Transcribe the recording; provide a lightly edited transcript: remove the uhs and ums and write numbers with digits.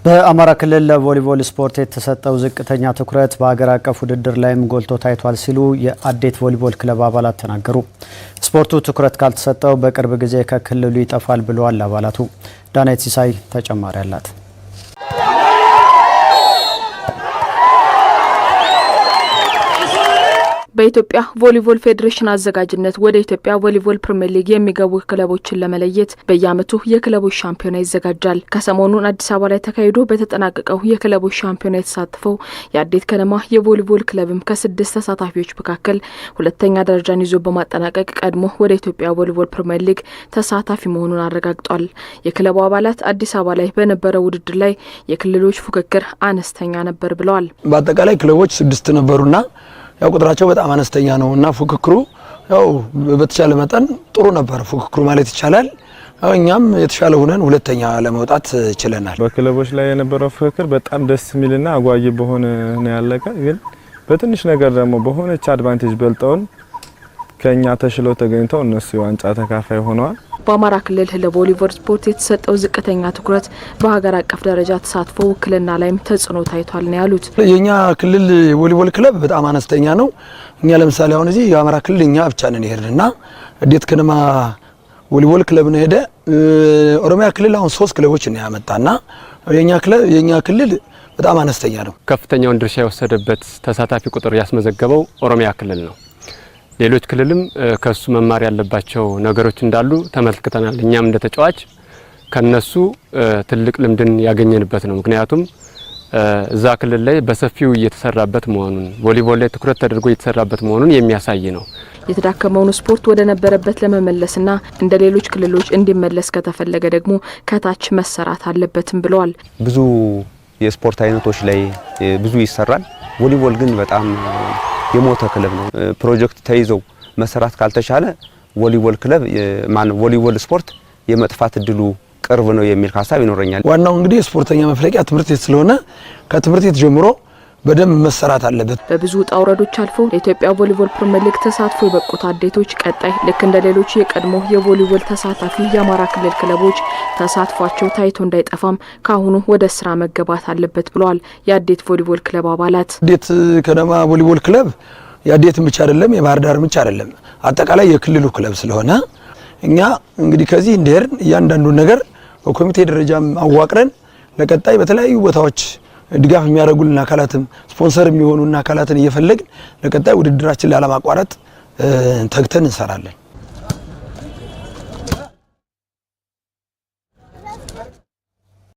በአማራ ክልል ለቮሊቦል ስፖርት የተሰጠው ዝቅተኛ ትኩረት በሀገር አቀፍ ውድድር ላይም ጎልቶ ታይቷል ሲሉ የአዴት ቮሊቦል ክለብ አባላት ተናገሩ። ስፖርቱ ትኩረት ካልተሰጠው በቅርብ ጊዜ ከክልሉ ይጠፋል ብለዋል አባላቱ። ዳናይት ሲሳይ ተጨማሪ አላት። በኢትዮጵያ ቮሊቦል ፌዴሬሽን አዘጋጅነት ወደ ኢትዮጵያ ቮሊቦል ፕሪሚየር ሊግ የሚገቡ ክለቦችን ለመለየት በየዓመቱ የክለቦች ሻምፒዮና ይዘጋጃል። ከሰሞኑን አዲስ አበባ ላይ ተካሂዶ በተጠናቀቀው የክለቦች ሻምፒዮና የተሳተፈው የአዴት ከነማ የቮሊቦል ክለብም ከ6 ተሳታፊዎች መካከል ሁለተኛ ደረጃን ይዞ በማጠናቀቅ ቀድሞ ወደ ኢትዮጵያ ቮሊቦል ፕሪሚየር ሊግ ተሳታፊ መሆኑን አረጋግጧል። የክለቡ አባላት አዲስ አበባ ላይ በነበረው ውድድር ላይ የክልሎች ፉክክር አነስተኛ ነበር ብለዋል። በአጠቃላይ ክለቦች 6 ነበሩና ያው ቁጥራቸው በጣም አነስተኛ ነውና ፉክክሩ ያው በተቻለ መጠን ጥሩ ነበር ፉክክሩ ማለት ይቻላል። እኛም የተሻለ ሆነን ሁለተኛ ለመውጣት ችለናል። በክለቦች ላይ የነበረው ፉክክር በጣም ደስ የሚልና አጓጊ በሆነ ነው ያለቀ። ግን በትንሽ ነገር ደግሞ በሆነች አድቫንቴጅ በልጠውን ከኛ ተሽለው ተገኝተው እነሱ ዋንጫ ተካፋይ ሆነዋል። በአማራ ክልል ለቮሊቦል ስፖርት የተሰጠው ዝቅተኛ ትኩረት በሀገር አቀፍ ደረጃ ተሳትፎ ውክልና ላይም ተጽዕኖ ታይቷል ነው ያሉት። የኛ ክልል ቮሊቦል ክለብ በጣም አነስተኛ ነው። እኛ ለምሳሌ አሁን እዚህ የአማራ ክልል እኛ ብቻ ነን ይሄድና አዴት ከነማ ቮሊቦል ክለብ ነው ሄደ። ኦሮሚያ ክልል አሁን 3 ክለቦች ነው ያመጣና የኛ ክልል በጣም አነስተኛ ነው። ከፍተኛውን ድርሻ የወሰደበት ተሳታፊ ቁጥር ያስመዘገበው ኦሮሚያ ክልል ነው። ሌሎች ክልልም ከሱ መማር ያለባቸው ነገሮች እንዳሉ ተመልክተናል። እኛም እንደ ተጫዋች ከነሱ ትልቅ ልምድን ያገኘንበት ነው። ምክንያቱም እዛ ክልል ላይ በሰፊው እየተሰራበት መሆኑን ቮሊቦል ላይ ትኩረት ተደርጎ እየተሰራበት መሆኑን የሚያሳይ ነው። የተዳከመውን ስፖርት ወደ ነበረበት ለመመለስና እንደ ሌሎች ክልሎች እንዲመለስ ከተፈለገ ደግሞ ከታች መሰራት አለበትም ብለዋል። ብዙ የስፖርት አይነቶች ላይ ብዙ ይሰራል። ቮሊቦል ግን በጣም የሞተ ክለብ ነው። ፕሮጀክት ተይዘው መሰራት ካልተቻለ ቮሊቦል ክለብ ቮሊቦል ስፖርት የመጥፋት እድሉ ቅርብ ነው የሚል ሐሳብ ይኖረኛል። ዋናው እንግዲህ ስፖርተኛ መፍለቂያ ትምህርት ቤት ስለሆነ ከትምህርት ቤት ጀምሮ በደንብ መሰራት አለበት። በብዙ ጣውረዶች አልፎ ለኢትዮጵያ ቮሊቦል ፕሪሚየር ሊግ ተሳትፎ የበቁት አዴቶች ቀጣይ ልክ እንደ ሌሎች የቀድሞ የቮሊቦል ተሳታፊ የአማራ ክልል ክለቦች ተሳትፏቸው ታይቶ እንዳይጠፋም ካሁኑ ወደ ስራ መገባት አለበት ብለዋል የአዴት ቮሊቦል ክለብ አባላት። አዴት ከነማ ቮሊቦል ክለብ የአዴትን ብቻ አይደለም የባህር ዳር ብቻ አይደለም አጠቃላይ የክልሉ ክለብ ስለሆነ እኛ እንግዲህ ከዚህ እንደርን እያንዳንዱ ነገር በኮሚቴ ደረጃም አዋቅረን ለቀጣይ በተለያዩ ቦታዎች ድጋፍ የሚያደርጉልን አካላትም ስፖንሰር የሚሆኑና አካላትን እየፈለግን ለቀጣይ ውድድራችን ላለማቋረጥ ተግተን እንሰራለን።